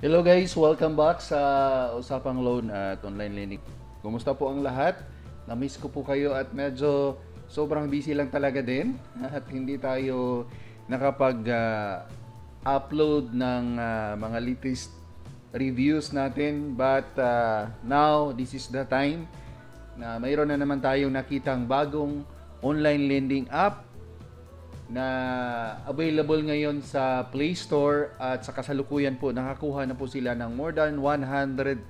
Hello guys, welcome back sa Usapang Loan at Online Lending. Kumusta po ang lahat? Na-miss ko po kayo at medyo sobrang busy lang talaga din at hindi tayo nakapag-upload ng mga latest reviews natin, but now this is the time na mayroon na naman tayong nakitang bagong online lending app na available ngayon sa Play Store, at sa kasalukuyan po nakakuha na po sila ng more than 100,000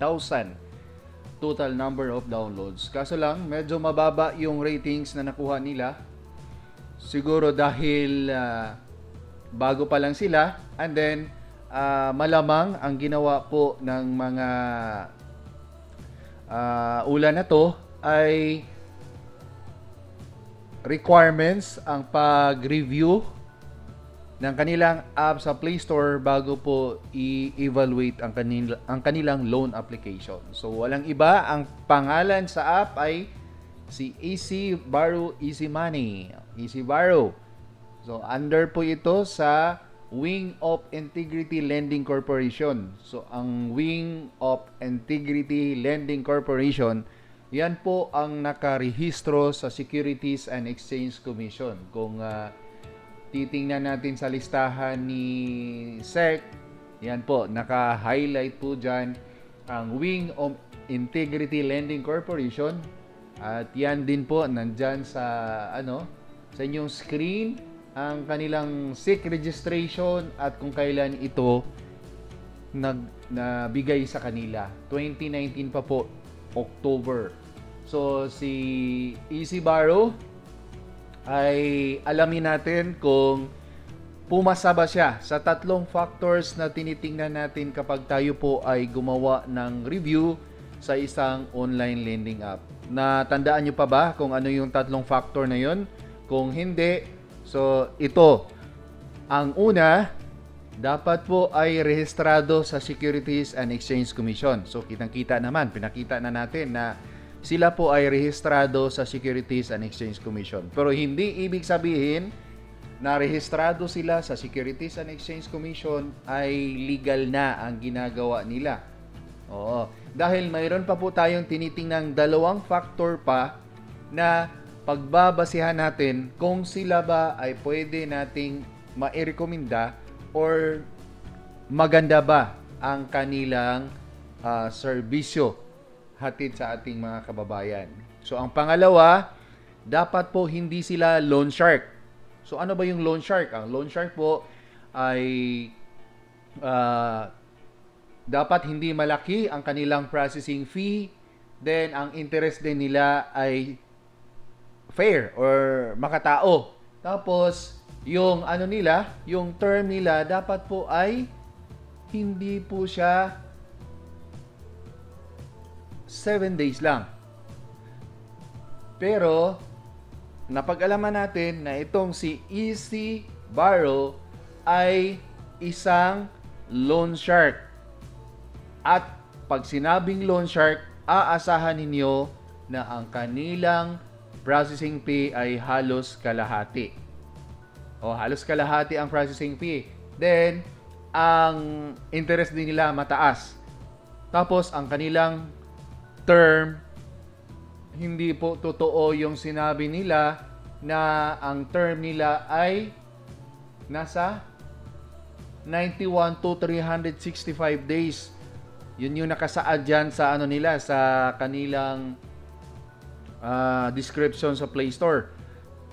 total number of downloads. Kaso lang medyo mababa yung ratings na nakuha nila. Siguro dahil bago pa lang sila, and then malamang ang ginawa po ng mga ulan na to ay requirements ang pag-review ng kanilang app sa Play Store bago po i-evaluate ang kanilang loan application. So walang iba, ang pangalan sa app ay si Easy Borrow Easy Money. Easy Borrow. So under po ito sa Wing of Integrity Lending Corporation. So ang Wing of Integrity Lending Corporation, yan po ang nakarehistro sa Securities and Exchange Commission. Kung titingnan natin sa listahan ni SEC, yan po, naka-highlight po dyan ang Wing of Integrity Lending Corporation. At yan din po, nandyan sa, sa inyong screen, ang kanilang SEC registration at kung kailan ito nabigay sa kanila. 2019 pa po, October. So si Easy Borrow ay alamin natin kung pumasa ba siya sa tatlong factors na tinitingnan natin kapag tayo po ay gumawa ng review sa isang online lending app. Natandaan nyo pa ba kung ano yung tatlong factor na yun? Kung hindi, so ito. Ang una, dapat po ay rehistrado sa Securities and Exchange Commission. So kitang-kita naman, pinakita na natin na sila po ay rehistrado sa Securities and Exchange Commission. Pero hindi ibig sabihin na rehistrado sila sa Securities and Exchange Commission ay legal na ang ginagawa nila. Oo. Dahil mayroon pa po tayong tinitingnang dalawang factor pa na pagbabasihan natin kung sila ba ay pwede nating mairekomenda or maganda ba ang kanilang serbisyo hatid sa ating mga kababayan. So ang pangalawa, dapat po hindi sila loan shark. So ano ba yung loan shark? Ang loan shark po ay dapat hindi malaki ang kanilang processing fee, then ang interest din nila ay fair or makatao. Tapos yung yung term nila dapat po ay hindi po siya 7 days lang. Pero napag-alaman natin na itong si Easy Borrow ay isang loan shark. At pag sinabing loan shark, aasahan ninyo na ang kanilang processing fee ay halos kalahati. O halos kalahati ang processing fee. Then, ang interest din nila mataas. Tapos, ang kanilang term, hindi po totoo yung sinabi nila na ang term nila ay nasa 91 to 365 days. Yun yung nakasaad dyan sa nila, sa kanilang description sa Play Store.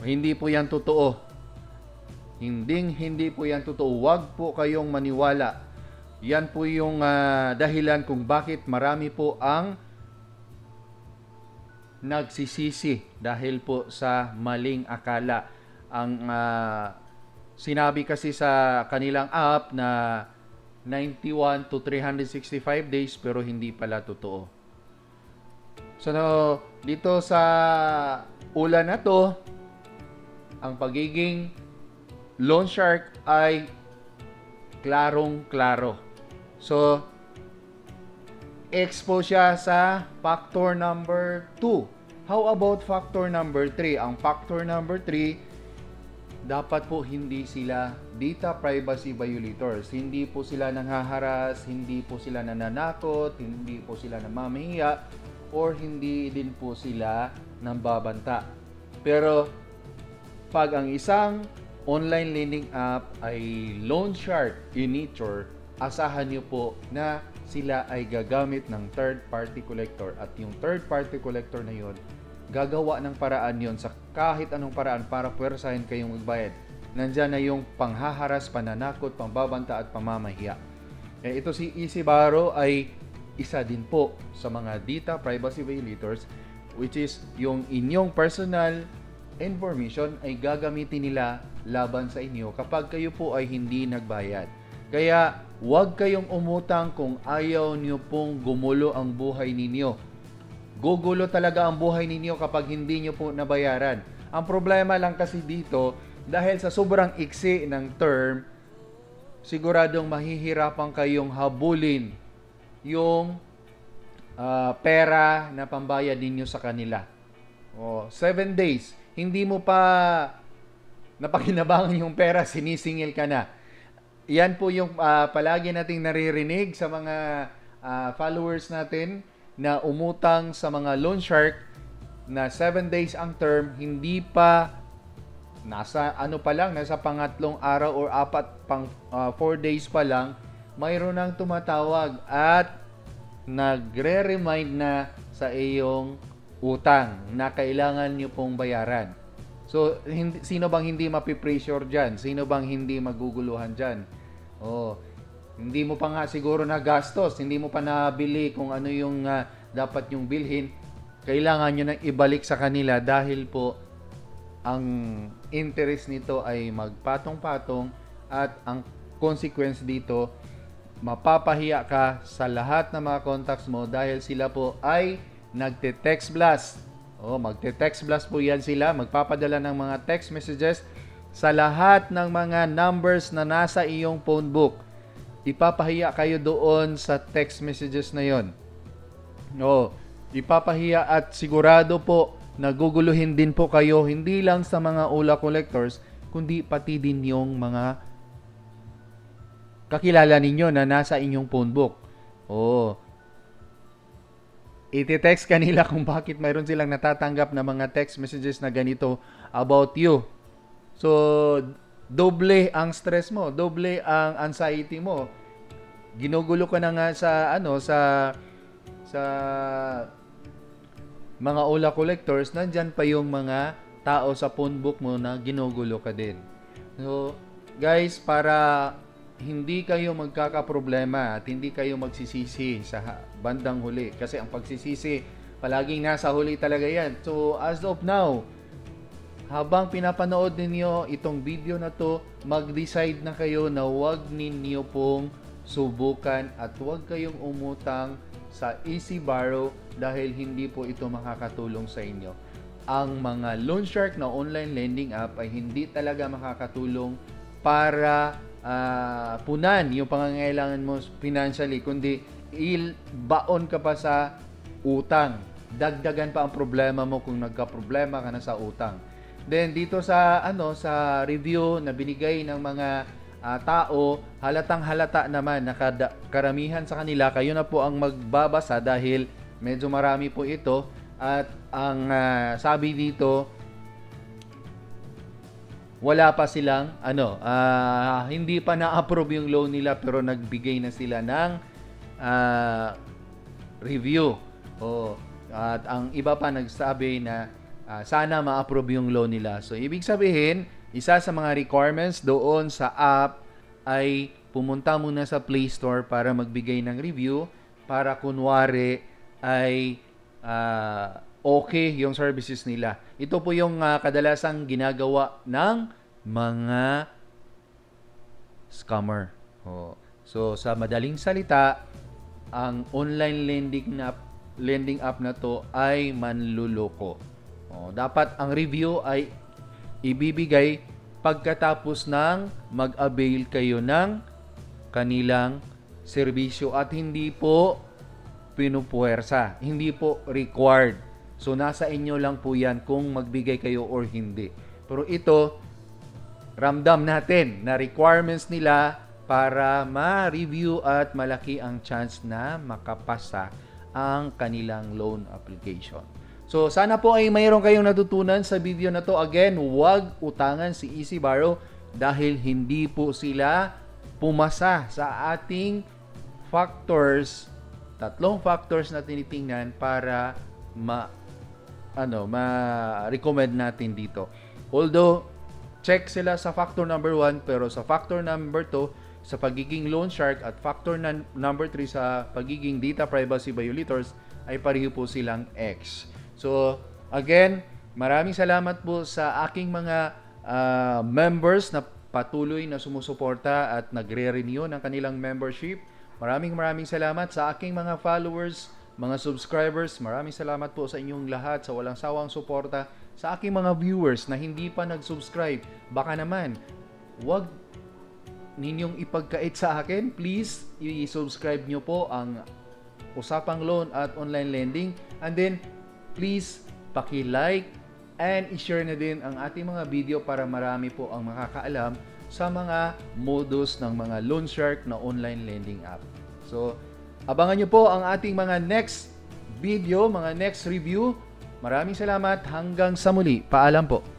Hindi po yan totoo. Hindi po yan totoo. Huwag po kayong maniwala. Yan po yung dahilan kung bakit marami po ang nagsisisi dahil po sa maling akala. Ang sinabi kasi sa kanilang app na 91 to 365 days, pero hindi pala totoo. So dito sa ulan na to, ang pagiging loan shark ay klarong-klaro. So expose siya sa factor number 2. How about factor number 3? Ang factor number 3, dapat po hindi sila data privacy violators. Hindi po sila nanghaharas, hindi po sila nananakot, hindi po sila namamahiya, or hindi din po sila nambabanta. Pero pag ang isang online lending app ay loan shark in nature, asahan nyo po na sila ay gagamit ng third party collector, at yung third party collector na yon gagawa ng paraan yon sa kahit anong paraan para puwersahin kayong magbayad. Nandyan na yung panghaharas, pananakot, pambabanta at pamamahiya. Ito si Easy Borrow ay isa din po sa mga data privacy violators, which is yung inyong personal information ay gagamitin nila laban sa inyo kapag kayo po ay hindi nagbayad. Kaya huwag kayong umutang kung ayaw nyo pong gumulo ang buhay ninyo. Gugulo talaga ang buhay ninyo kapag hindi nyo po nabayaran. Ang problema lang kasi dito, dahil sa sobrang iksi ng term, siguradong mahihirapan kayong habulin yung pera na pambayad ninyo sa kanila. 7 days, hindi mo pa napakinabangan yung pera, sinisingil ka na. Yan po yung palagi nating naririnig sa mga followers natin na umutang sa mga loan shark na 7 days ang term, hindi pa nasa pangatlong araw or 4 days pa lang, mayroon nang tumatawag at nagre-remind na sa iyong utang na kailangan nyo pong bayaran. So, sino bang hindi mapipressure dyan? Sino bang hindi maguguluhan dyan? Hindi mo pa nga siguro na gastos, hindi mo pa nabili kung ano yung dapat yung bilhin. Kailangan nyo nang ibalik sa kanila dahil po ang interest nito ay magpatong-patong, at ang consequence dito, mapapahiya ka sa lahat ng mga contacts mo dahil sila po ay nagte-text blast. Magte-text blast po yan sila, magpapadala ng mga text messages sa lahat ng mga numbers na nasa iyong phone book. Ipapahiya kayo doon sa text messages na yon. Ipapahiya, at sigurado po naguguluhin din po kayo, hindi lang sa mga ULA collectors, kundi pati din yung mga kakilala ninyo na nasa inyong phone book. Iti-text kanila kung bakit mayroon silang natatanggap na mga text messages na ganito about you. So, doble ang stress mo, doble ang anxiety mo. Ginugulo ka na nga sa mga ULA collectors, nandyan pa yung mga tao sa phone book mo na ginugulo ka din. So, guys, para hindi kayo magkakaproblema at hindi kayo magsisisi sa bandang huli, kasi ang pagsisisi palaging nasa huli talaga yan. So, as of now, habang pinapanood ninyo itong video na to, mag-decide na kayo na huwag ninyo pong subukan at huwag kayong umutang sa Easy Borrow dahil hindi po ito makakatulong sa inyo. Ang mga loan shark na online lending app ay hindi talaga makakatulong para punan yung pangangailangan mo financially, kundi baon ka pa sa utang. Dagdagan pa ang problema mo kung nagka-problema ka na sa utang. Then dito sa sa review na binigay ng mga tao, halatang halata naman na karamihan sa kanila, kayo na po ang magbabasa dahil medyo marami po ito, at ang sabi dito, wala pa silang hindi pa na-approve yung loan nila pero nagbigay na sila ng review. At ang iba pa nagsabi na sana ma-approve yung loan nila. So, ibig sabihin, isa sa mga requirements doon sa app ay pumunta muna sa Play Store para magbigay ng review, para kunwari ay okay yung services nila. Ito po yung kadalasang ginagawa ng mga scammer. So, sa madaling salita, ang online lending app na to ay manluloko. Dapat ang review ay ibibigay pagkatapos ng mag-avail kayo ng kanilang serbisyo at hindi po pinupuwersa, hindi po required. So, nasa inyo lang po yan kung magbigay kayo or hindi. Pero ito, ramdam natin na requirements nila para ma-review at malaki ang chance na makapasa ang kanilang loan application. So sana po ay mayroon kayong natutunan sa video na to. Again, huwag utangan si Easy Borrow dahil hindi po sila pumasa sa ating factors, 3 factors na tinitingnan para ma-recommend natin dito. Although check sila sa factor number 1, pero sa factor number 2 sa pagiging loan shark at factor number 3 sa pagiging data privacy violators ay pareho po silang X. So again, maraming salamat po sa aking mga members na patuloy na sumusuporta at nagre-renew ng kanilang membership. Maraming salamat sa aking mga followers, mga subscribers. Maraming salamat po sa inyong lahat sa walang sawang suporta. Sa aking mga viewers na hindi pa nag-subscribe, baka naman wag ninyong ipagkait sa akin. Please, i-subscribe nyo po ang Usapang Loan at Online Lending. And then, please, paki-like and i-share na din ang ating mga video para marami po ang makakaalam sa mga modus ng mga loan shark na online lending app. So, abangan nyo po ang ating mga next video, mga next review. Maraming salamat. Hanggang sa muli. Paalam po.